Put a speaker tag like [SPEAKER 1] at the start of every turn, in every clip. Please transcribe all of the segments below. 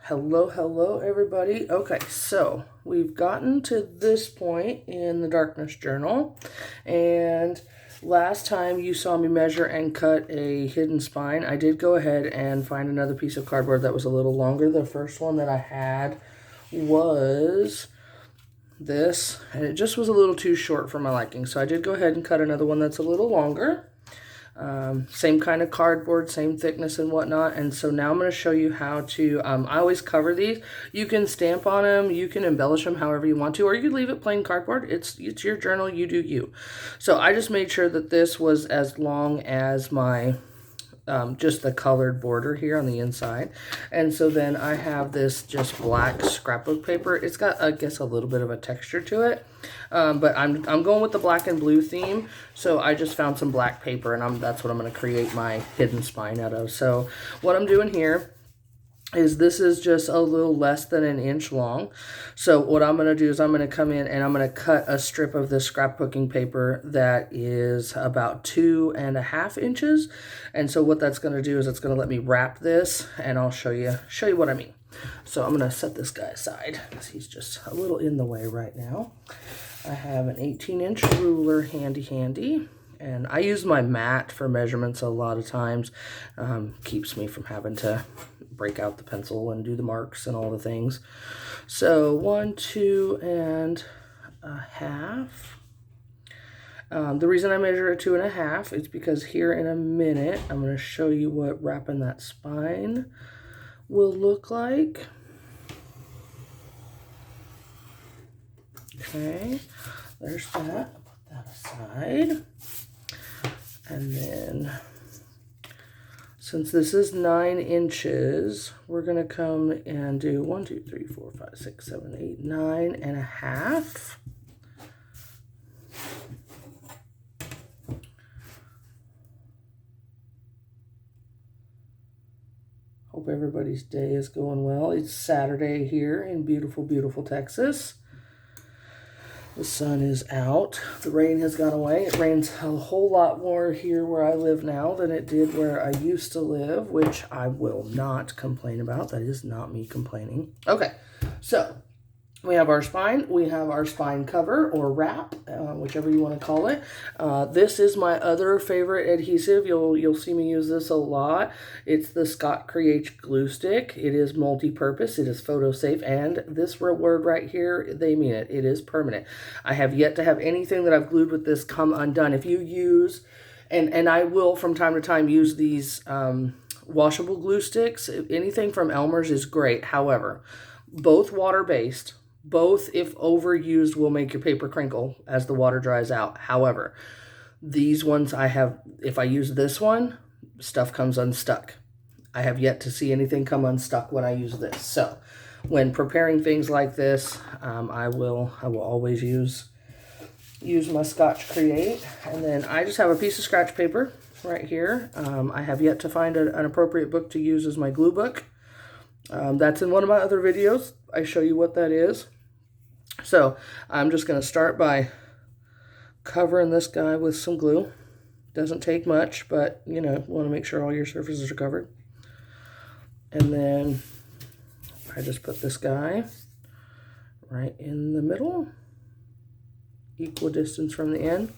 [SPEAKER 1] Hello everybody. Okay, so we've gotten to this point in the Darkness Journal, and last time you saw me measure and cut a hidden spine, I did go ahead and find another piece of cardboard that was a little longer. The first one that I had was this, and it just was a little too short for my liking, so I did go ahead and cut another one that's a little longer. Same kind of cardboard, same thickness and whatnot. And so now I'm going to show you how to, I always cover these. You can stamp on them, you can embellish them however you want to, or you can leave it plain cardboard. It's your journal, you do you. So I just made sure that this was as long as my just the colored border here on the inside. And so then I have this just black scrapbook paper. It's got, I guess, a little bit of a texture to it. But I'm going with the black and blue theme. So I just found some black paper, and that's what I'm going to create my hidden spine out of. So what I'm doing here is this is just a little less than an inch long. So what I'm going to do is I'm going to come in and I'm going to cut a strip of this scrapbooking paper that is about 2.5 inches. And so what that's going to do is it's going to let me wrap this, and I'll show you what I mean. So I'm going to set this guy aside because he's just a little in the way right now. I have an 18-inch ruler handy. And I use my mat for measurements a lot of times. Keeps me from having to break out the pencil and do the marks and all the things. So 1, 2.5. The reason I measure at 2.5 is because here in a minute, I'm going to show you what wrapping that spine will look like. Okay, there's that. I'll put that aside. And then, since this is 9 inches, we're going to come and do 1, 2, 3, 4, 5, 6, 7, 8, 9.5. Hope everybody's day is going well. It's Saturday here in beautiful, beautiful Texas. The sun is out. The rain has gone away. It rains a whole lot more here where I live now than it did where I used to live, which I will not complain about. That is not me complaining. Okay, so we have our spine. We have our spine cover or wrap, whichever you want to call it. This is my other favorite adhesive. You'll see me use this a lot. It's the Scott Create glue stick. It is multi-purpose. It is photo safe, and this word right here, they mean it. It is permanent. I have yet to have anything that I've glued with this come undone. If you use, and I will from time to time use these washable glue sticks. Anything from Elmer's is great. However, both water-based. Both, if overused, will make your paper crinkle as the water dries out. However, these ones if I use this one, stuff comes unstuck. I have yet to see anything come unstuck when I use this. So when preparing things like this, I will always use my Scotch Create. And then I just have a piece of scratch paper right here. I have yet to find an appropriate book to use as my glue book. That's in one of my other videos. I show you what that is. So I'm just going to start by covering this guy with some glue. Doesn't take much, but you want to make sure all your surfaces are covered. And then I just put this guy right in the middle, equal distance from the end.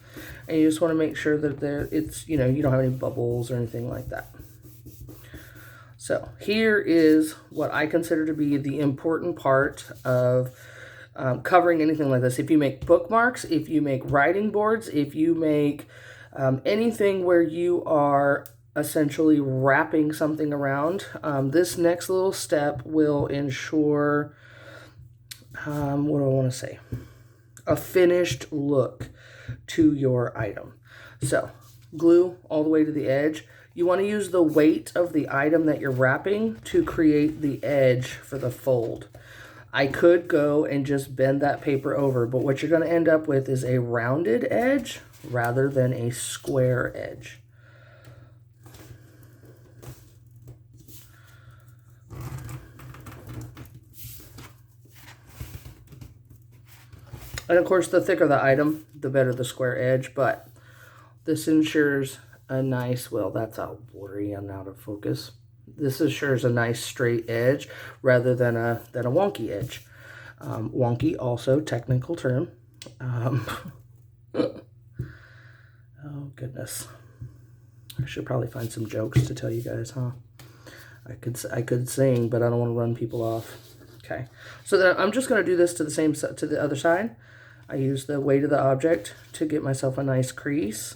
[SPEAKER 1] And you just want to make sure that you don't have any bubbles or anything like that. So here is what I consider to be the important part of covering anything like this. If you make bookmarks, if you make writing boards, if you make anything where you are essentially wrapping something around, this next little step will ensure, what do I want to say? A finished look to your item. So glue all the way to the edge. You want to use the weight of the item that you're wrapping to create the edge for the fold. I could go and just bend that paper over, but what you're going to end up with is a rounded edge rather than a square edge. And of course, the thicker the item, the better the square edge, but this ensures a nice, well, that's all blurry and out of focus. this is sure is a nice straight edge rather than a wonky edge. Wonky, also technical term. Oh goodness, I should probably find some jokes to tell you guys, huh? I could sing, but I don't want to run people off. Okay, so then I'm just going to do this to the other side. I use the weight of the object to get myself a nice crease.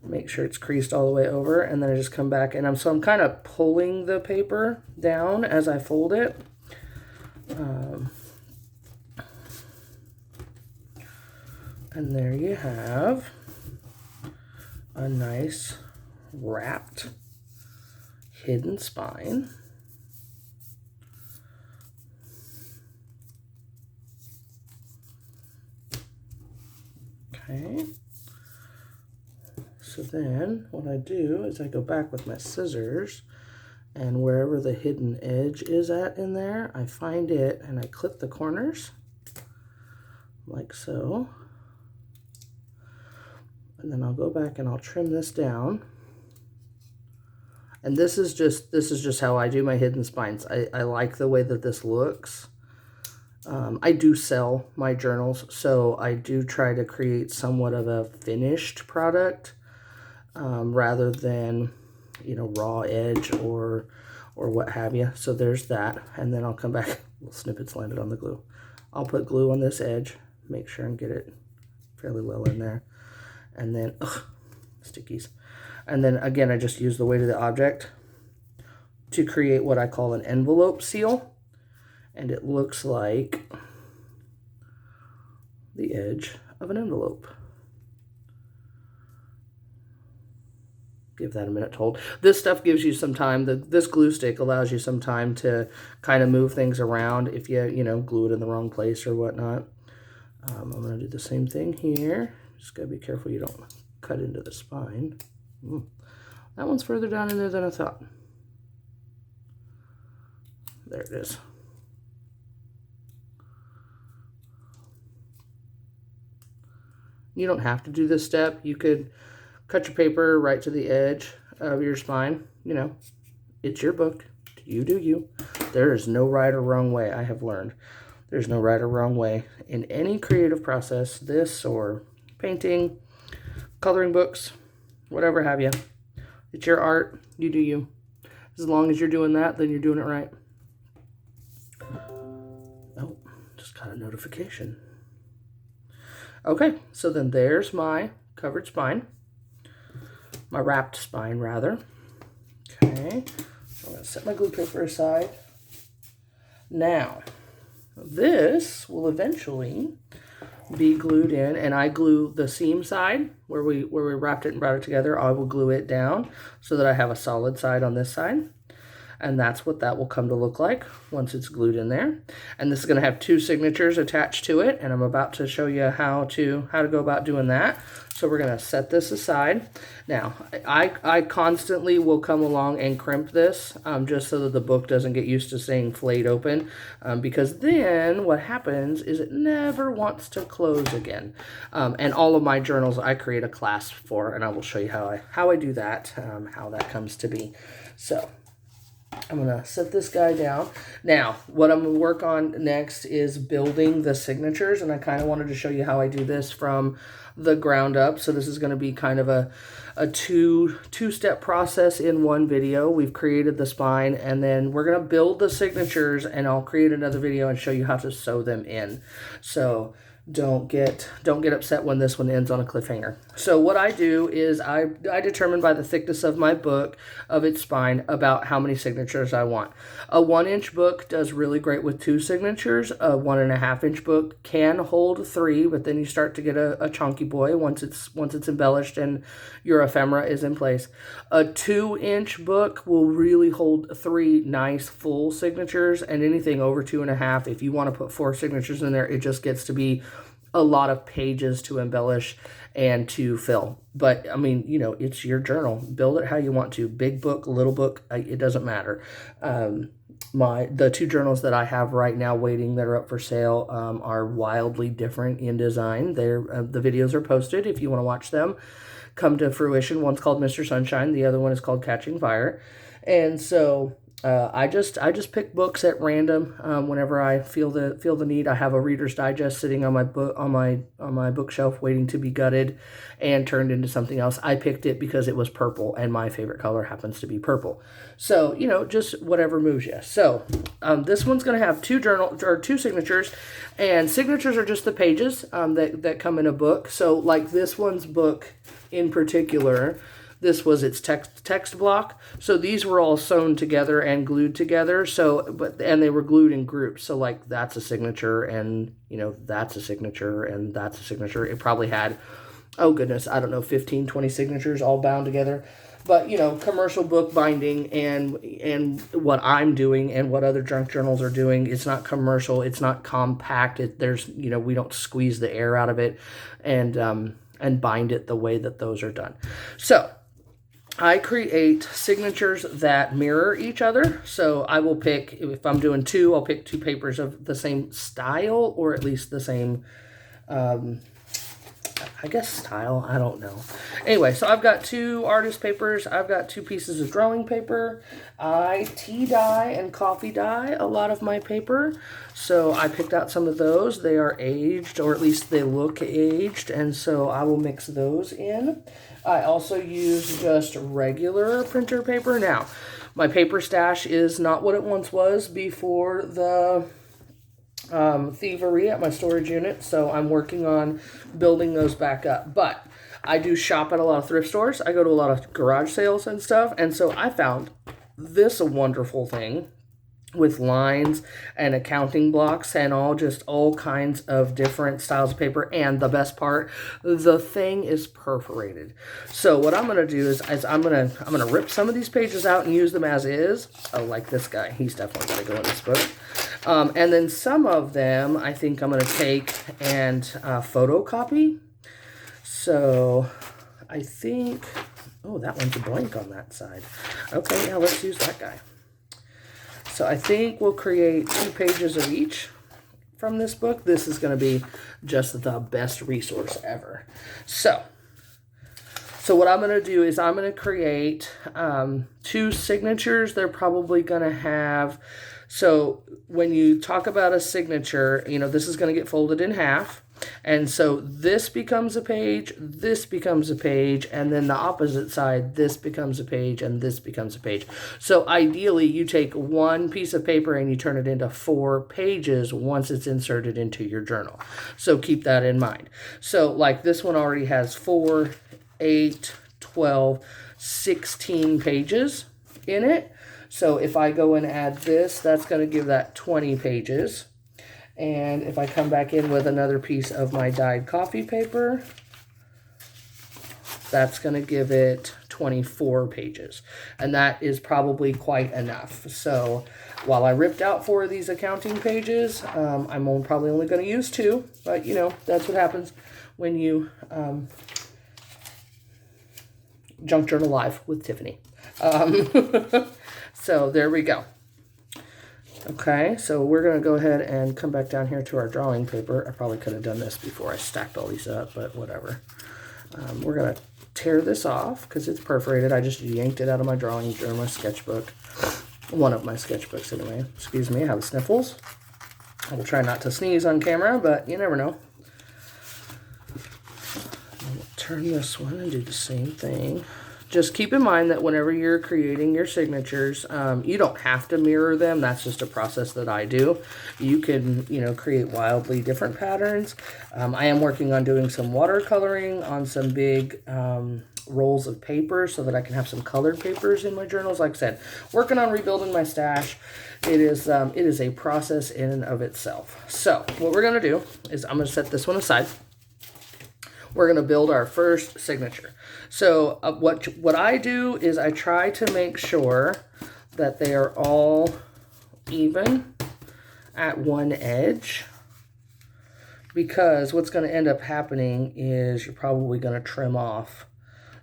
[SPEAKER 1] Make sure it's creased all the way over, and then I just come back and I'm kind of pulling the paper down as I fold it. And there you have a nice wrapped hidden spine. Okay. So then what I do is I go back with my scissors, and wherever the hidden edge is at in there, I find it and I clip the corners like so. And then I'll go back and I'll trim this down. And this is just how I do my hidden spines. I like the way that this looks. I do sell my journals, so I do try to create somewhat of a finished product rather than, you know, raw edge or what have you. So there's that. And then I'll come back. Little snippets landed on the glue. I'll put glue on this edge, make sure and get it fairly well in there. And then, stickies. And then again, I just use the weight of the object to create what I call an envelope seal. And it looks like the edge of an envelope. Give that a minute to hold. This stuff gives you some time. This glue stick allows you some time to kind of move things around if you know, glue it in the wrong place or whatnot. I'm going to do the same thing here. Just got to be careful you don't cut into the spine. That one's further down in there than I thought. There it is. You don't have to do this step. You could cut your paper right to the edge of your spine. You know, it's your book. You do you. There is no right or wrong way, I have learned. There's no right or wrong way in any creative process, this or painting, coloring books, whatever have you. It's your art. You do you. As long as you're doing that, then you're doing it right. Oh, just got a notification. Okay, so then there's my covered spine. My wrapped spine, rather. Okay, I'm going to set my glue paper aside. Now, this will eventually be glued in, and I glue the seam side where we wrapped it and brought it together. I will glue it down so that I have a solid side on this side. And that's what that will come to look like once it's glued in there. And this is going to have 2 signatures attached to it, and I'm about to show you how to go about doing that. So we're going to set this aside. Now, I constantly will come along and crimp this just so that the book doesn't get used to saying flayed open, because then what happens is it never wants to close again. And all of my journals I create a clasp for, and I will show you how I do that, how that comes to be. So I'm going to set this guy down. Now, what I'm going to work on next is building the signatures, and I kind of wanted to show you how I do this from the ground up. So this is going to be kind of a two-step process in one video. We've created the spine, and then we're going to build the signatures, and I'll create another video and show you how to sew them in. So don't get upset when this one ends on a cliffhanger. So what I do is I determine by the thickness of my book, of its spine, about how many signatures I want. A 1-inch book does really great with 2 signatures. A 1.5-inch book can hold 3, but then you start to get a chunky boy once it's embellished and your ephemera is in place. A 2-inch book will really hold 3 nice full signatures, and anything over 2.5, if you want to put 4 signatures in there, it just gets to be a lot of pages to embellish and to fill. But I mean, you know, it's your journal. Build it how you want to. Big book, little book, it doesn't matter. The 2 journals that I have right now waiting that are up for sale are wildly different in design. The videos are posted if you want to watch them come to fruition. One's called Mr. Sunshine. The other one is called Catching Fire. And so I just pick books at random whenever I feel the need. I have a Reader's Digest sitting on my bookshelf waiting to be gutted and turned into something else. I picked it because it was purple and my favorite color happens to be purple. So, just whatever moves you. So, this one's going to have two signatures, and signatures are just the pages that come in a book. So, like this one's book in particular, this was its text block. So these were all sewn together and glued together. And they were glued in groups. So like that's a signature, and that's a signature, and that's a signature. It probably had, oh goodness, I don't know, 15, 20 signatures all bound together. But commercial book binding and what I'm doing and what other junk journals are doing, it's not commercial. It's not compact. We don't squeeze the air out of it and bind it the way that those are done. So I create signatures that mirror each other. So I will pick, if I'm doing two, I'll pick two papers of the same style, or at least the same, I guess style, I don't know. Anyway, so I've got two artist papers. I've got two pieces of drawing paper. I tea dye and coffee dye a lot of my paper. So I picked out some of those. They are aged, or at least they look aged, and so I will mix those in. I also use just regular printer paper. Now, my paper stash is not what it once was before the thievery at my storage unit, so I'm working on building those back up. But I do shop at a lot of thrift stores. I go to a lot of garage sales and stuff, and so I found this a wonderful thing with lines and accounting blocks and all kinds of different styles of paper. And the best part, the thing is perforated. So what I'm going to do is I'm going to rip some of these pages out and use them as is. Oh, like this guy. He's definitely got to go in this book. And then some of them I think I'm going to take and photocopy. So I think, oh, that one's a blank on that side. Okay, yeah, let's use that guy. So I think we'll create 2 pages of each from this book. This is going to be just the best resource ever. So what I'm going to do is I'm going to create 2 signatures. They're probably going to have, so when you talk about a signature, this is going to get folded in half. And so this becomes a page, this becomes a page, and then the opposite side, this becomes a page, and this becomes a page. So ideally, you take one piece of paper and you turn it into 4 pages once it's inserted into your journal. So keep that in mind. So like this one already has 4, 8, 12, 16 pages in it. So if I go and add this, that's going to give that 20 pages. And if I come back in with another piece of my dyed coffee paper, that's going to give it 24 pages. And that is probably quite enough. So while I ripped out 4 of these accounting pages, I'm probably only going to use 2. But, that's what happens when you junk journal live with Tiffany. So there we go. Okay, so we're going to go ahead and come back down here to our drawing paper. I probably could have done this before I stacked all these up, but whatever. We're going to tear this off because it's perforated. I just yanked it out of my drawing journal, my sketchbook. One of my sketchbooks, anyway. Excuse me, I have the sniffles. I will try not to sneeze on camera, but you never know. We'll turn this one and do the same thing. Just keep in mind that whenever you're creating your signatures, you don't have to mirror them. That's just a process that I do. You can, create wildly different patterns. I am working on doing some watercoloring on some big rolls of paper so that I can have some colored papers in my journals. Like I said, working on rebuilding my stash. It is a process in and of itself. So what we're going to do is I'm going to set this one aside. We're going to build our first signature. So what I do is I try to make sure that they are all even at one edge, because what's going to end up happening is you're probably going to trim off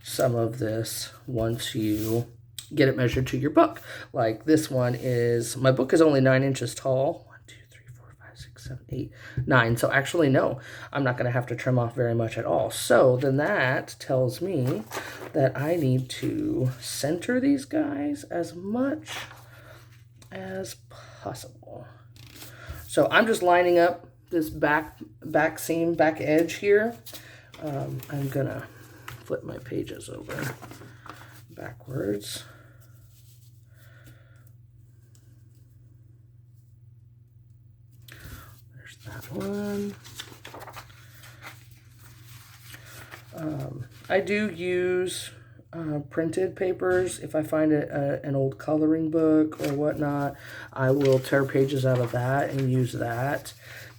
[SPEAKER 1] some of this once you get it measured to your book. Like this one is, my book is only 9 inches tall. 1, 2, 3, 4, 5, 6, 7, 8, 9. So actually, no, I'm not going to have to trim off very much at all. So then that tells me that I need to center these guys as much as possible. So I'm just lining up this back seam, back edge here. I'm going to flip my pages over backwards. There's that one. I do use printed papers. If I find an old coloring book or whatnot, I will tear pages out of that and use that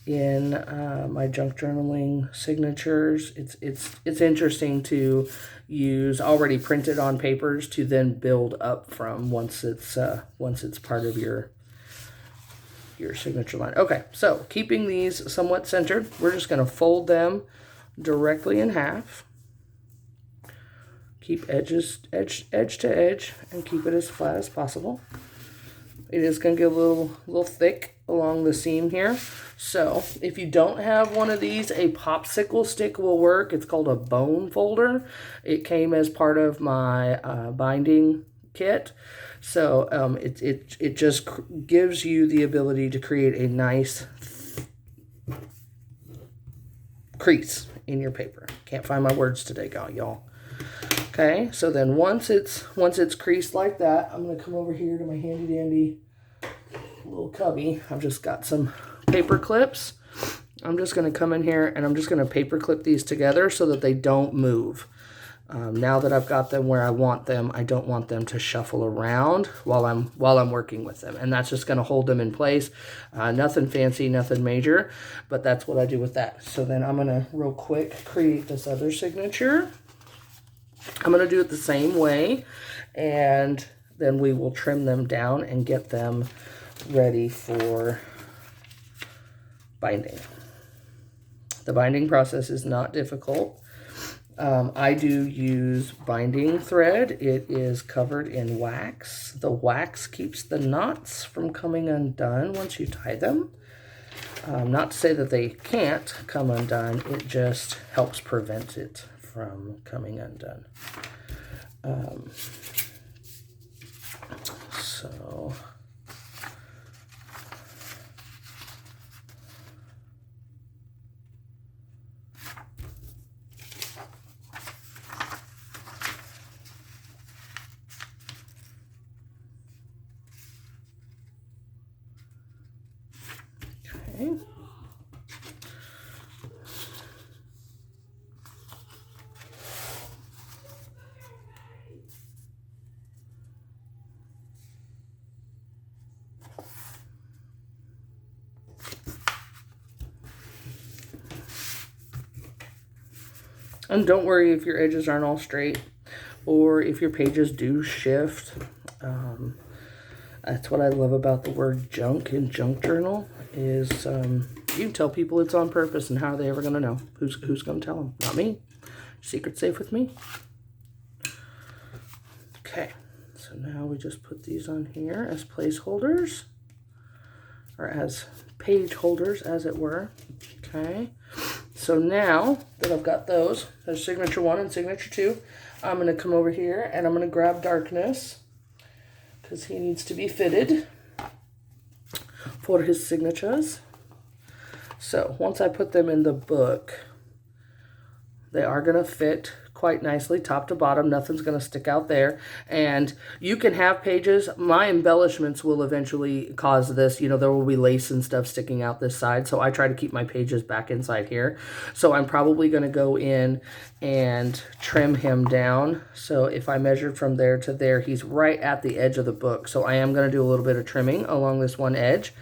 [SPEAKER 1] in my junk journaling signatures. It's interesting to use already printed on papers to then build up from once it's part of your signature line. Okay, so keeping these somewhat centered, we're just going to fold them directly in half. Keep edge to edge and keep it as flat as possible. It is going to get a little thick along the seam here. So if you don't have one of these, a popsicle stick will work. It's called a bone folder. It came as part of my binding kit. So it just gives you the ability to create a nice crease in your paper. Can't find my words today, y'all. Okay, so then once it's creased like that, I'm going to come over here to my handy dandy little cubby. I've just got some paper clips. I'm just going to come in here and I'm just going to paper clip these together so that they don't move. Now that I've got them where I want them, I don't want them to shuffle around while I'm working with them. And that's just going to hold them in place. Nothing fancy, nothing major, but that's what I do with that. So then I'm going to real quick create this other signature. I'm going to do it the same way, and then we will trim them down and get them ready for binding. The binding process is not difficult. I do use binding thread. It is covered in wax. The wax keeps the knots from coming undone once you tie them. Not to say that they can't come undone, it just helps prevent it from coming undone. So okay. And don't worry if your edges aren't all straight or if your pages do shift. That's what I love about the word junk in junk journal is you can tell people it's on purpose, and how are they ever going to know? Who's going to tell them? Not me. Secret safe with me. Okay, so now we just put these on here as placeholders, or as page holders, as it were. Okay. So now that I've got those, there's signature 1 and signature 2, I'm going to come over here and I'm going to grab Darkness because he needs to be fitted for his signatures. So once I put them in the book, they are going to fit quite nicely top to bottom. Nothing's going to stick out there. And you can have pages. My embellishments will eventually cause this. You know, there will be lace and stuff sticking out this side. So I try to keep my pages back inside here. So I'm probably going to go in and trim him down. So if I measured from there to there, he's right at the edge of the book. So I am going to do a little bit of trimming along this one edge.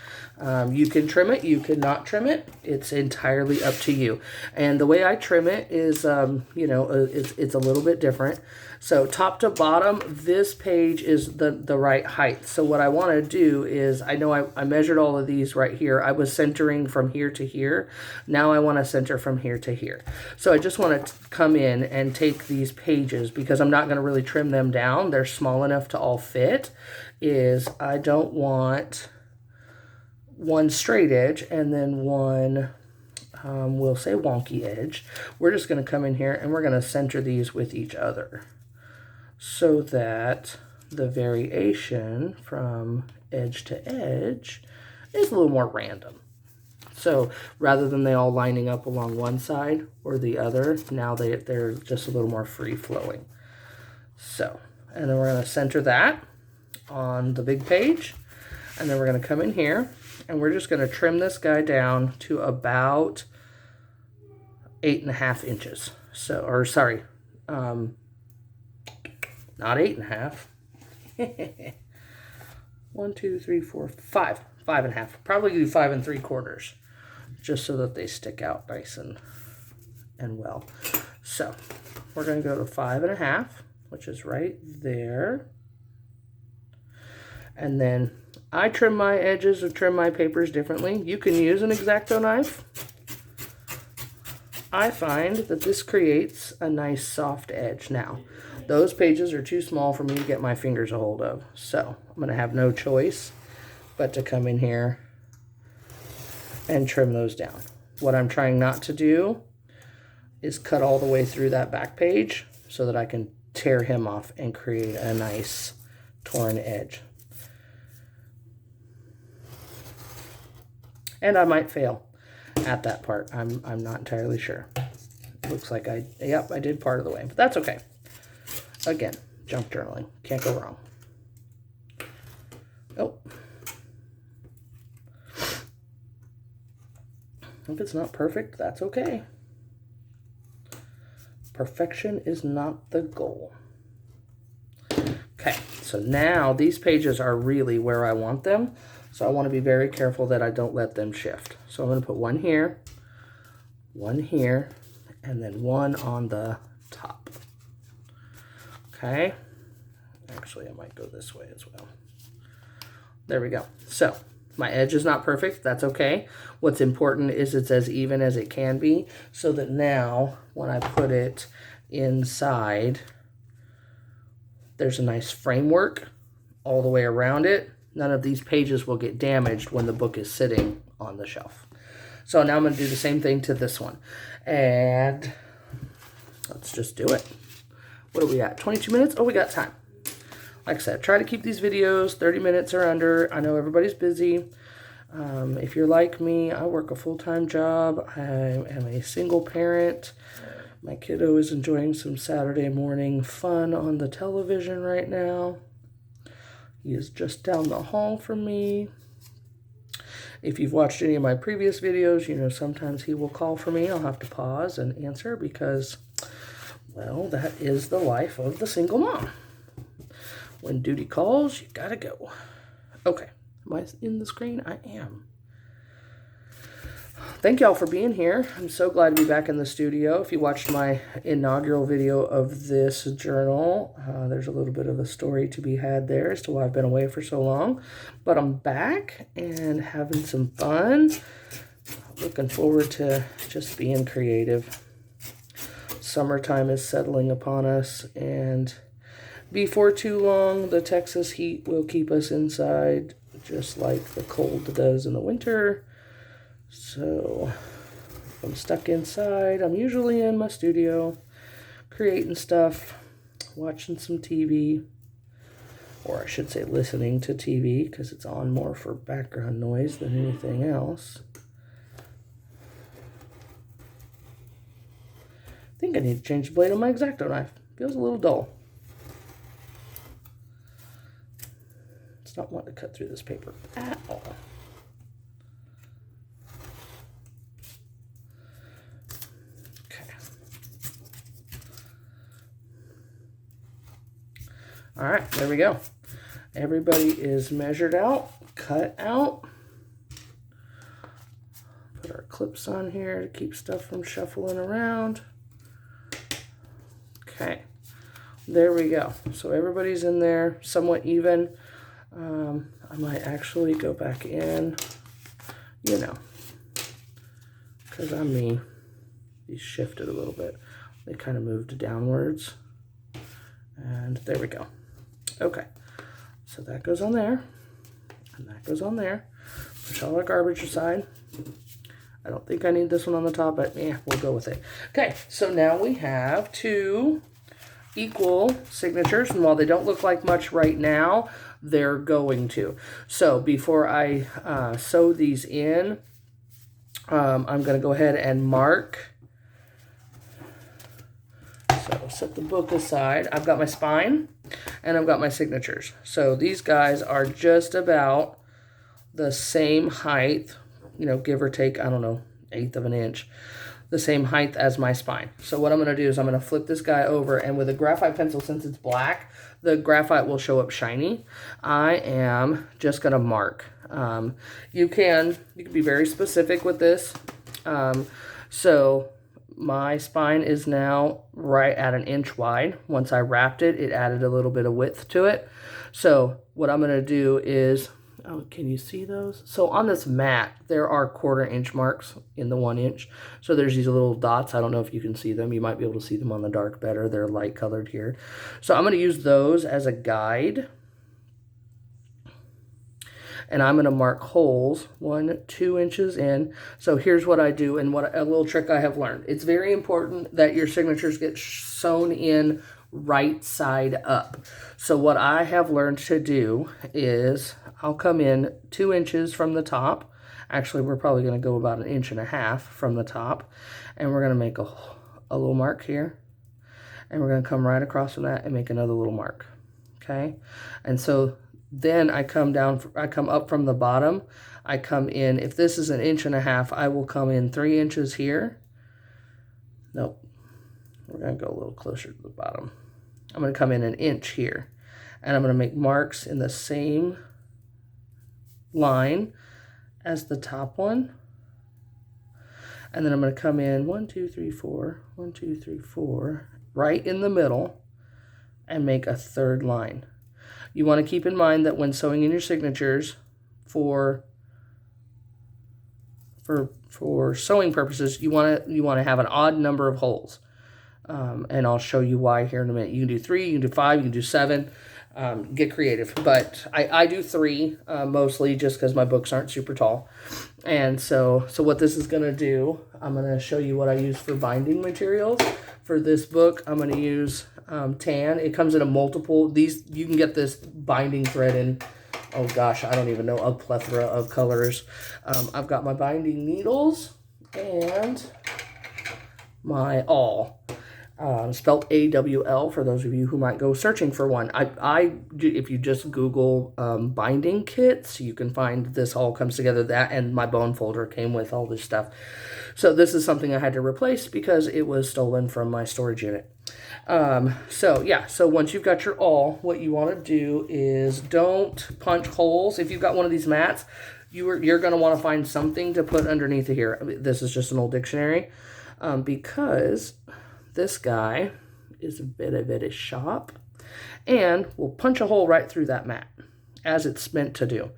[SPEAKER 1] You can trim it, you can not trim it. It's entirely up to you. And the way I trim it is, you know, it's a little bit different. So top to bottom, this page is the right height. So what I want to do is, I know I measured all of these right here. I was centering from here to here. Now I want to center from here to here. So I just want to come in and take these pages, because I'm not going to really trim them down. They're small enough to all fit. I don't want one straight edge and then one, we'll say wonky edge. We're just going to come in here and we're going to center these with each other so that the variation from edge to edge is a little more random. So rather than they all lining up along one side or the other, now they're just a little more free flowing. So, and then we're going to center that on the big page. And then we're going to come in here and we're just going to trim this guy down to about 8.5 inches. So, or sorry, not 8.5. 1, 2, 3, 4, 5. 5.5. Probably do 5 3/4, just so that they stick out nice and well. So we're going to go to 5.5, which is right there. And then I trim my edges or trim my papers differently. You can use an X-Acto knife. I find that this creates a nice soft edge. Now, those pages are too small for me to get my fingers a hold of, so I'm going to have no choice but to come in here and trim those down. What I'm trying not to do is cut all the way through that back page so that I can tear him off and create a nice torn edge. And I might fail at that part. I'm not entirely sure. Looks like I did part of the way, but that's okay. Again, junk journaling. Can't go wrong. Oh. If it's not perfect, that's okay. Perfection is not the goal. Okay, so now these pages are really where I want them. So I want to be very careful that I don't let them shift. So I'm going to put one here, and then one on the top. Okay. Actually, I might go this way as well. There we go. So my edge is not perfect. That's okay. What's important is it's as even as it can be, so that now when I put it inside, there's a nice framework all the way around it. None of these pages will get damaged when the book is sitting on the shelf. So now I'm going to do the same thing to this one. And let's just do it. What are we at? 22 minutes? Oh, we got time. Like I said, try to keep these videos 30 minutes or under. I know everybody's busy. If you're like me, I work a full-time job. I am a single parent. My kiddo is enjoying some Saturday morning fun on the television right now. He is just down the hall from me. If you've watched any of my previous videos, you know sometimes he will call for me. I'll have to pause and answer because, well, that is the life of the single mom. When duty calls, you gotta go. Okay, am I in the screen? I am. Thank y'all for being here. I'm so glad to be back in the studio. If you watched my inaugural video of this journal, there's a little bit of a story to be had there as to why I've been away for so long. But I'm back and having some fun. Looking forward to just being creative. Summertime is settling upon us, and before too long, the Texas heat will keep us inside, just like the cold does in the winter. So if I'm stuck inside, I'm usually in my studio, creating stuff, watching some TV, or I should say listening to TV, because it's on more for background noise than anything else. I think I need to change the blade on my X-Acto knife. Feels a little dull. It's not wanting to cut through this paper at all. All right, there we go. Everybody is measured out, cut out. Put our clips on here to keep stuff from shuffling around. Okay, there we go. So everybody's in there, somewhat even. I might actually go back in, you know, because I'm me. These shifted a little bit. They kind of moved downwards. And there we go. Okay, so that goes on there, and that goes on there. Push all that garbage aside. I don't think I need this one on the top, but yeah, we'll go with it. Okay, so now we have 2 equal signatures, and while they don't look like much right now, they're going to. So before I sew these in, I'm going to go ahead and mark. So set the book aside. I've got my spine and I've got my signatures. So these guys are just about the same height, you know, give or take, I don't know, 1/8 of an inch, the same height as my spine. So what I'm going to do is I'm going to flip this guy over, and with a graphite pencil, since it's black, the graphite will show up shiny. I am just going to mark. You can be very specific with this. So my spine is now right at 1 inch wide. Once I wrapped it, it added a little bit of width to it. So what I'm going to do is, oh, can you see those? So on this mat, there are 1/4 inch marks in the 1 inch. So there's these little dots. I don't know if you can see them. You might be able to see them on the dark better. They're light colored here. So I'm going to use those as a guide. And I'm going to mark holes 1, 2 inches in. So here's what I do, and what a little trick I have learned. It's very important that your signatures get sewn in right side up. So what I have learned to do is I'll come in 2 inches from the top. Actually, we're probably going to go about 1.5 inches from the top. And we're going to make a little mark here. And we're going to come right across from that and make another little mark. Okay? And so then I come up from the bottom. I come in, if this is 1.5 inches, I will come in 3 inches here. Nope. We're going to go a little closer to the bottom. I'm going to come in 1 inch here. And I'm going to make marks in the same line as the top one. And then I'm going to come in 1, 2, 3, 4, 1, 2, 3, 4, right in the middle, and make a 3rd line. You want to keep in mind that when sewing in your signatures, for sewing purposes, you want to have an odd number of holes. And I'll show you why here in a minute. You can do 3, you can do 5, you can do 7. Get creative. But I do 3 mostly just because my books aren't super tall. And so what this is going to do, I'm going to show you what I use for binding materials. For this book, I'm going to use tan. It comes in a multiple. You can get this binding thread in, oh gosh, I don't even know, a plethora of colors. I've got my binding needles and my awl. Spelled AWL for those of you who might go searching for one. If you just Google binding kits, you can find this all comes together. That and my bone folder came with all this stuff. So this is something I had to replace because it was stolen from my storage unit. So once you've got your awl, what you want to do is don't punch holes. If you've got one of these mats, you're going to want to find something to put underneath of here. This is just an old dictionary because this guy is a bit sharp and will punch a hole right through that mat as it's meant to do.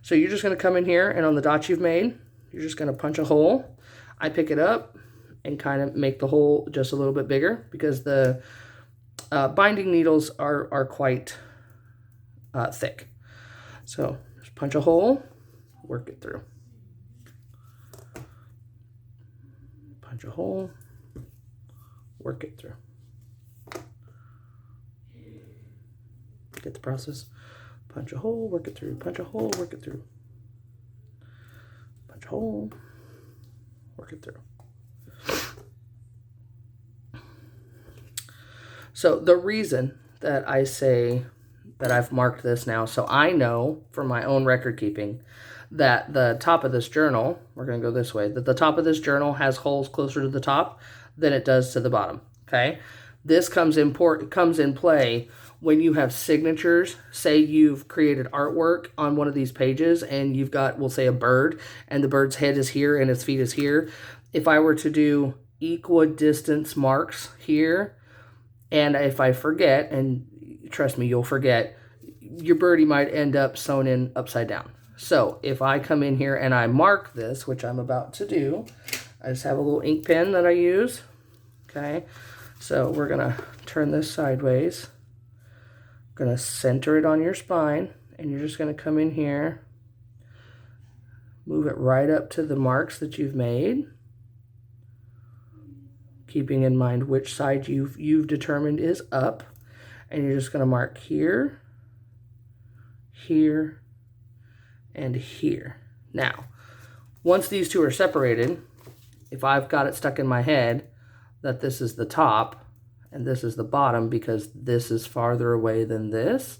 [SPEAKER 1] So you're just going to come in here and on the dots you've made, you're just going to punch a hole. I pick it up and kind of make the hole just a little bit bigger because the binding needles are quite thick. So just punch a hole, work it through. Punch a hole, work it through. Get the process. Punch a hole, work it through. Punch a hole, work it through. Punch a hole, work it through. So the reason that I say that I've marked this now, so I know from my own record keeping that the top of this journal, we're going to go this way, that the top of this journal has holes closer to the top than it does to the bottom, okay? This comes in play when you have signatures. Say you've created artwork on one of these pages and you've got, we'll say, a bird, and the bird's head is here and its feet is here. If I were to do equidistance marks here, and if I forget, and trust me, you'll forget, your birdie might end up sewn in upside down. So if I come in here and I mark this, which I'm about to do, I just have a little ink pen that I use. Okay, so we're going to turn this sideways. Going to center it on your spine, and you're just going to come in here, Move it right up to the marks that you've made, keeping in mind which side you've determined is up. And you're just going to mark here, here, and here. Now, once these two are separated, if I've got it stuck in my head that this is the top and this is the bottom because this is farther away than this,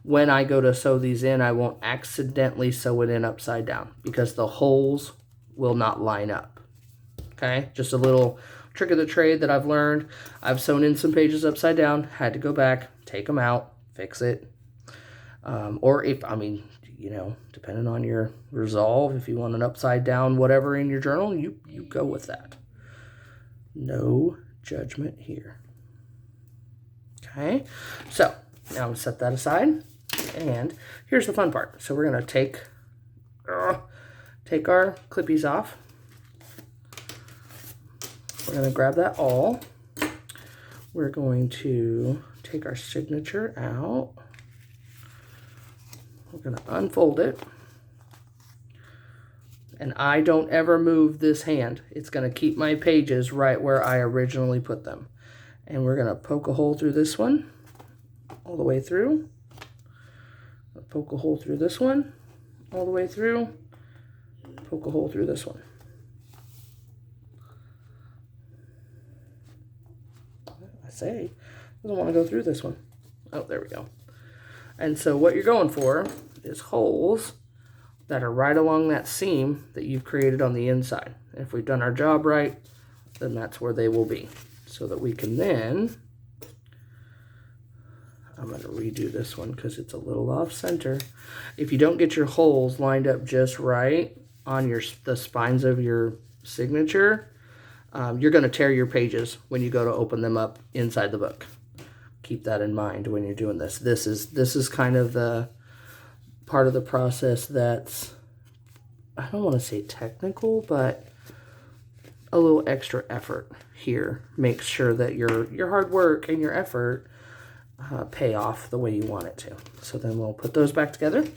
[SPEAKER 1] when I go to sew these in, I won't accidentally sew it in upside down because the holes will not line up. Okay, just a little trick of the trade that I've learned. I've sewn in some pages upside down, had to go back, take them out, fix it. Or if, I mean, you know, depending on your resolve, if you want an upside down whatever in your journal, you go with that. No judgment here. Okay, so now I'm going to set that aside. And here's the fun part. So we're going to take our clippies off. We're going to grab that awl. We're going to take our signature out. We're going to unfold it. And I don't ever move this hand. It's going to keep my pages right where I originally put them. And we're going to poke a hole through this one, all the way through. Poke a hole through this one, all the way through. Poke a hole through this one. I say, doesn't want to go through this one. Oh, there we go. And so what you're going for is holes that are right along that seam that you've created on the inside. And if we've done our job right, then that's where they will be. So that we can then, I'm going to redo this one because it's a little off center. If you don't get your holes lined up just right on the spines of your signature, you're going to tear your pages when you go to open them up inside the book. Keep that in mind when you're doing this. This is kind of the part of the process that's, I don't want to say technical, but a little extra effort here makes sure that your hard work and your effort pay off the way you want it to. So then we'll put those back together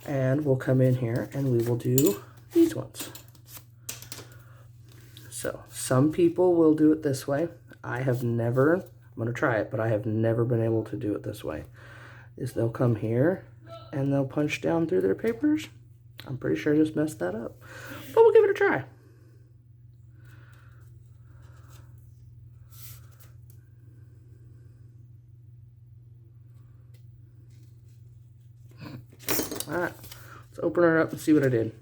[SPEAKER 1] and we'll come in here and we will do these ones. So some people will do it this way. I have never, I'm going to try it, but I have never been able to do it this way. Is they'll come here and they'll punch down through their papers. I'm pretty sure I just messed that up, but we'll give it a try. All right, let's open her up and see what I did.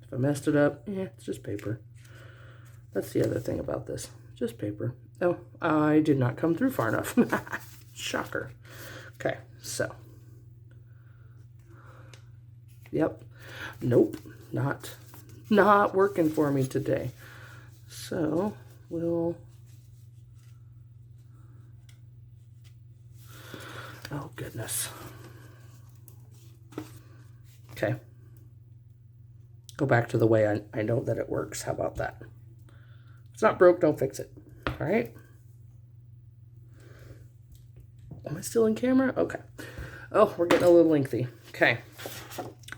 [SPEAKER 1] If I messed it up, it's just paper. That's the other thing about this, just paper. Oh, I did not come through far enough. Shocker. Okay, so. Yep, nope, not working for me today. So we'll, oh goodness. Okay, go back to the way I know that it works. How about that? If it's not broke, don't fix it. All right. Am I still in camera? Okay. Oh, we're getting a little lengthy. Okay.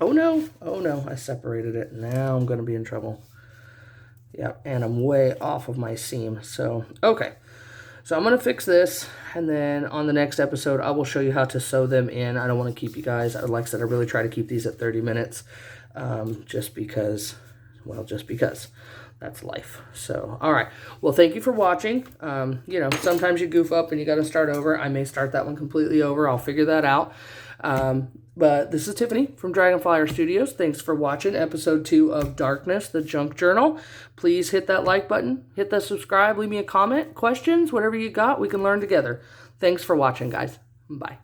[SPEAKER 1] Oh no, I separated it. Now I'm going to be in trouble. Yeah, and I'm way off of my seam. So, okay. So I'm going to fix this, and then on the next episode, I will show you how to sew them in. I don't want to keep you guys, like I said, I really try to keep these at 30 minutes, just because that's life. So, all right. Well, thank you for watching. You know, sometimes you goof up and you got to start over. I may start that one completely over. I'll figure that out. But this is Tiffany from Dragonflyer Studios. Thanks for watching episode 2 of Darkness, the Junk Journal. Please hit that like button, hit that subscribe, leave me a comment, questions, whatever you got, we can learn together. Thanks for watching, guys. Bye.